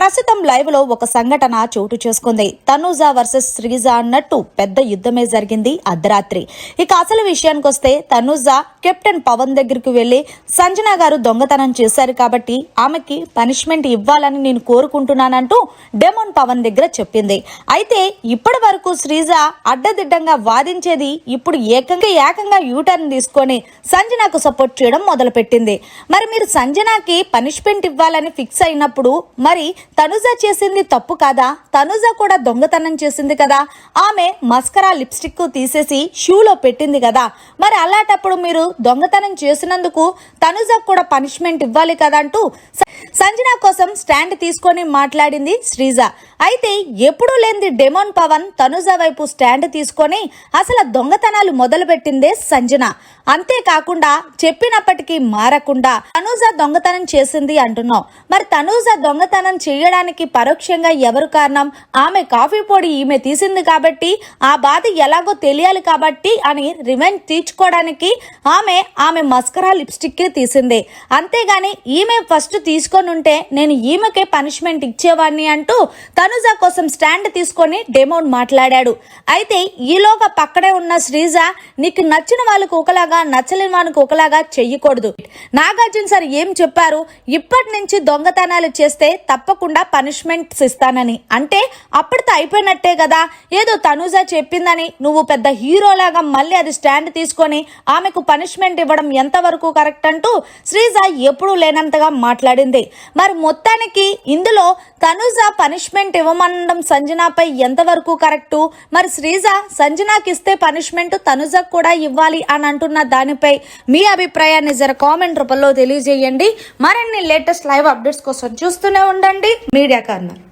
ప్రస్తుతం లైవ్ లో ఒక సంఘటన చోటు చేసుకుంది. తనూజ వర్సెస్ శ్రీజ అన్నట్టు పెద్ద యుద్ధమే జరిగింది అర్ధరాత్రి. ఇక అసలు విషయానికి వస్తే తనూజ కెప్టెన్ పవన్ దగ్గరికి వెళ్లి సంజన గారు దొంగతనం చేశారు కాబట్టి ఆమెకి పనిష్మెంట్ ఇవ్వాలని నేను కోరుకుంటున్నానంటూ డెమోన్ పవన్ దగ్గర చెప్పింది. అయితే ఇప్పటి వరకు శ్రీజ అడ్డదిడ్డంగా వాదించేది ఇప్పుడు ఏకంగా యూటర్న్ తీసుకొని సంజనకు సపోర్ట్ చేయడం మొదలుపెట్టింది. మరి మీరు సంజనకి పనిష్మెంట్ ఇవ్వాలని ఫిక్స్ అయినప్పుడు మరి తనూజ చేసింది తప్పు కాదా? తనూజ కూడా దొంగతనం చేసింది కదా. ఆమె మస్కరా లిప్స్టిక్ తీసేసి షూలో పెట్టింది కదా. మరి అలాంటప్పుడు మీరు దొంగతనం చేసినందుకు తనూజ కూడా పనిష్మెంట్ ఇవ్వాలి కదా అంటూ సంజన కోసం స్టాండ్ తీసుకొని మాట్లాడింది శ్రీజ. అయితే ఎప్పుడూ లేనిది డెమోన్ పవన్ తనూజ వైపు స్టాండ్ తీసుకొని అసలు దొంగతనాలు మొదలు పెట్టిందే సంజన. అంతేకాకుండా చెప్పినప్పటికీ మారకుండా తనూజ దొంగతనం చేసింది అంటున్నావు. మరి తనూజ దొంగతనం చేయడానికి పరోక్షంగా ఎవరు కారణం? ఆమె కాఫీ పొడి ఈమె తీసింది కాబట్టి ఆ బాధ ఎలాగో తెలియాలి కాబట్టి అని రివెంజ్ తీర్చుకోవడానికి ఆమె మస్కరా లిప్స్టిక్ తీసింది. అంతేగాని ఈమె ఫస్ట్ తీసుకొని ఉంటే నేను ఈమెకే పనిష్మెంట్ ఇచ్చేవాడిని అంటూ తనూజ కోసం స్టాండ్ తీసుకొని డెమోన్ మాట్లాడాడు. అయితే ఈలోగా పక్కనే ఉన్న శ్రీజ నీకు నచ్చిన వాళ్ళకు ఒకలాగా నచ్చలేని వాళ్ళకు ఒకలాగా చెయ్యకూడదు. నాగార్జున సార్ ఏం చెప్పారు? ఇప్పటి నుంచి దొంగతనాలు చేస్తే తప్పకుండా పనిష్మెంట్స్ ఇస్తానని. అంటే అప్పటితో అయిపోయినట్టే కదా. ఏదో తనూజ చెప్పిందని నువ్వు పెద్ద హీరోలాగా మళ్ళీ అది స్టాండ్ తీసుకొని ఆమెకు పనిష్మెంట్ ఇవ్వడం ఎంతవరకు కరెక్ట్ అంటూ శ్రీజ ఎప్పుడూ లేనంతగా మాట్లాడింది. మరి మొత్తానికి ఇందులో తనూజ పనిష్మెంట్ ఇవ్వమనడం సంజనపై ఎంతవరకు కరెక్టు? మరి శ్రీజ సంజనకి ఇస్తే పనిష్మెంట్ తనూజకు కూడా ఇవ్వాలి అని అంటున్న దానిపై మీ అభిప్రాయాన్ని జర కామెంట్ రూపంలో తెలియజేయండి. మరిన్ని లేటెస్ట్ లైవ్ అప్డేట్స్ కోసం చూస్తూనే ఉండండి మీడియా కార్నర్.